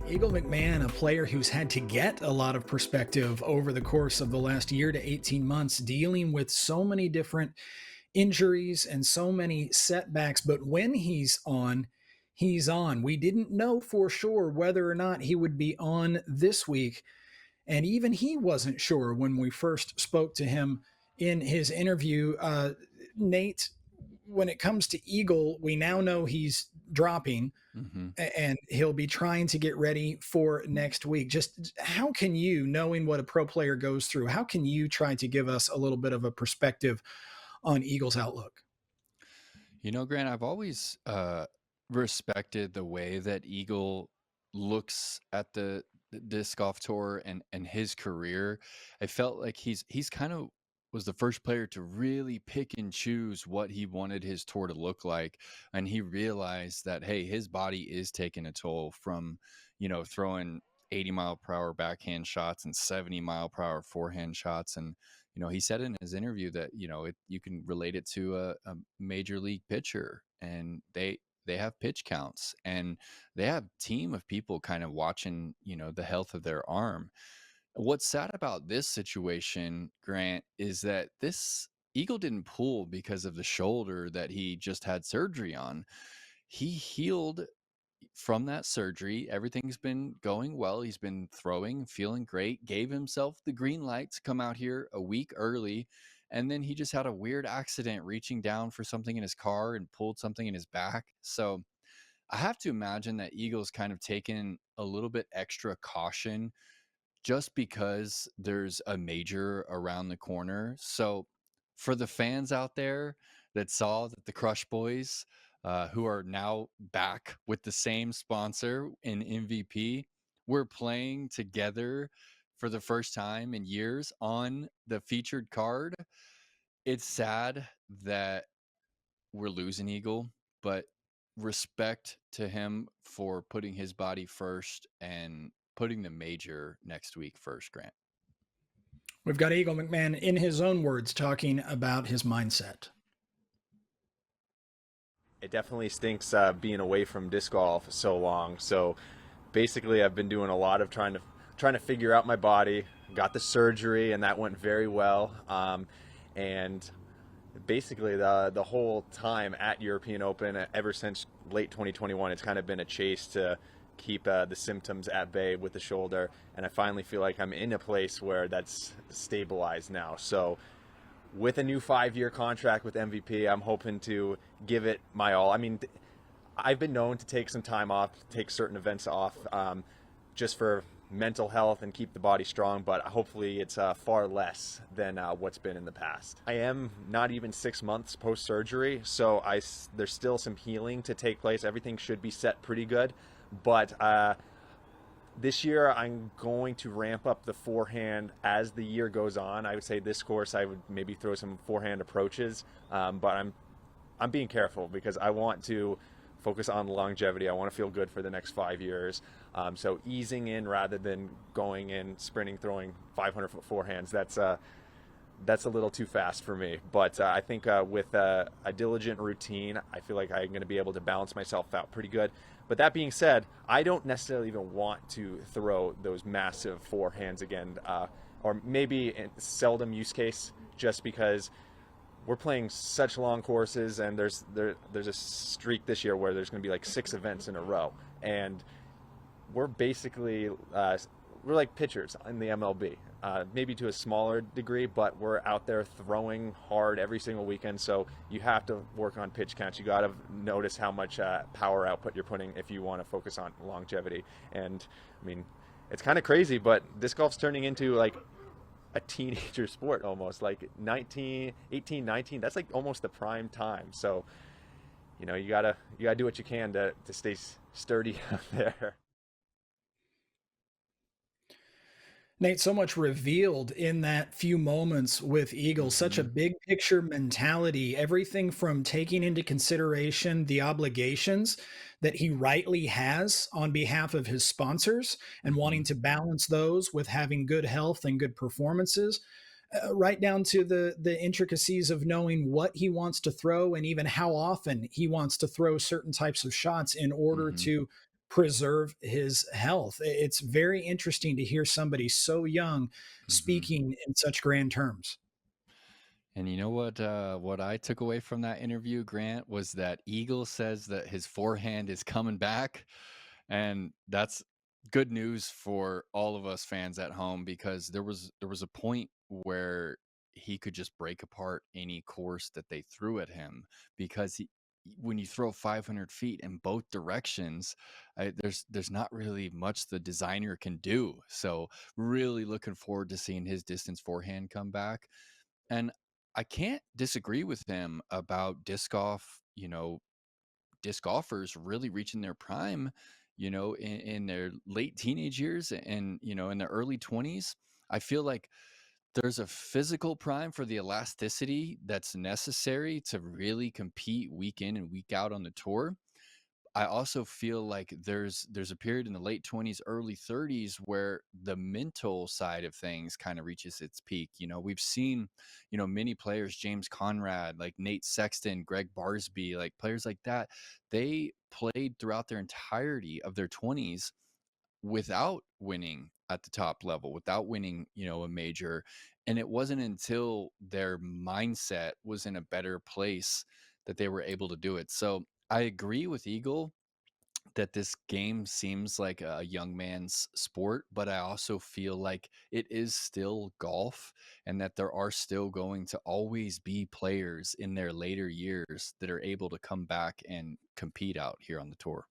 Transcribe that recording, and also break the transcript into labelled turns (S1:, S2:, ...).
S1: Eagle McMahon, a player who's had to get a lot of perspective over the course of the last year to 18 months, dealing with so many different injuries and so many setbacks. But when he's on, he's on. We didn't know for sure whether or not he would be on this week. And even he wasn't sure when we first spoke to him in his interview. Nate, when it comes to Eagle, we now know he's dropping
S2: Mm-hmm.
S1: and he'll be trying to get ready for next week. Just how can you, knowing what a pro player goes through, how can you try to give us a little bit of a perspective on Eagles' outlook?
S2: Grant, I've always respected the way that Eagle looks at the disc golf tour and his career. I felt like he's kind of was the first player to really pick and choose what he wanted his tour to look like, and he realized that hey, his body is taking a toll from throwing 80-mile-per-hour backhand shots and 70-mile-per-hour forehand shots. And he said in his interview that you can relate it to a major league pitcher, and they have pitch counts, and they have team of people kind of watching the health of their arm. What's sad about this situation, Grant, is that this Eagle didn't pull because of the shoulder that he just had surgery on. He healed from that surgery. Everything's been going well. He's been throwing, feeling great, gave himself the green light to come out here a week early. And then he just had a weird accident reaching down for something in his car and pulled something in his back. So I have to imagine that Eagles kind of taken a little bit extra caution just because there's a major around the corner. So for the fans out there that saw that the Crush Boys, who are now back with the same sponsor in MVP, we're playing together for the first time in years on the featured card. It's sad that we're losing Eagle, but respect to him for putting his body first and putting the major next week first, Grant.
S1: We've got Eagle McMahon in his own words talking about his mindset.
S3: It definitely stinks being away from disc golf so long. So basically, I've been doing a lot of trying to figure out my body. Got the surgery, and that went very well. And basically, the whole time at European Open, ever since late 2021, it's kind of been a chase to keep the symptoms at bay with the shoulder. And I finally feel like I'm in a place where that's stabilized now. So with a new 5-year contract with MVP, I'm hoping to give it my all. I mean, I've been known to take some time off, take certain events off, just for mental health and keep the body strong, but hopefully it's far less than what's been in the past. I am not even 6 months post-surgery, so there's still some healing to take place. Everything should be set pretty good, but this year I'm going to ramp up the forehand as the year goes on. I would say this course I would maybe throw some forehand approaches, but I'm being careful because I want to focus on longevity. I want to feel good for the next 5 years. So easing in rather than going in, sprinting, throwing 500-foot forehands, that's a little too fast for me. But I think with a diligent routine, I feel like I'm going to be able to balance myself out pretty good. But that being said, I don't necessarily even want to throw those massive forehands again, or maybe in seldom use case, just because we're playing such long courses, and there's a streak this year where there's going to be like 6 events in a row, and we're basically we're like pitchers in the MLB, maybe to a smaller degree, but we're out there throwing hard every single weekend. So you have to work on pitch counts. You got to notice how much power output you're putting if you want to focus on longevity. And I mean, it's kind of crazy, but disc golf's turning into like a teenager sport almost, like 18, 19. That's like almost the prime time. So you gotta do what you can to stay sturdy out there.
S1: Nate, so much revealed in that few moments with Eagles, such a
S2: Mm-hmm.
S1: big picture mentality, everything from taking into consideration the obligations that he rightly has on behalf of his sponsors and
S2: Mm-hmm.
S1: wanting to balance those with having good health and good performances, right down to the intricacies of knowing what he wants to throw and even how often he wants to throw certain types of shots in order
S2: Mm-hmm.
S1: to preserve his health. It's very interesting to hear somebody so young
S2: Hmm.
S1: speaking in such grand terms.
S2: And you know what I took away from that interview, Grant, was that Eagle says that his forehand is coming back, and that's good news for all of us fans at home because there was a point where he could just break apart any course that they threw at him because when you throw 500 feet in both directions, there's not really much the designer can do. So really looking forward to seeing his distance forehand come back. And I can't disagree with him about disc golf, disc golfers really reaching their prime, in their late teenage years and, in their early 20s. I feel like there's a physical prime for the elasticity that's necessary to really compete week in and week out on the tour. I also feel like there's a period in the late 20s, early 30s where the mental side of things kind of reaches its peak. We've seen, many players, James Conrad, like Nate Sexton, Greg Barsby, like players like that, they played throughout their entirety of their 20s without winning at the top level, without winning, a major. And it wasn't until their mindset was in a better place that they were able to do it. So I agree with Eagle that this game seems like a young man's sport, but I also feel like it is still golf and that there are still going to always be players in their later years that are able to come back and compete out here on the tour.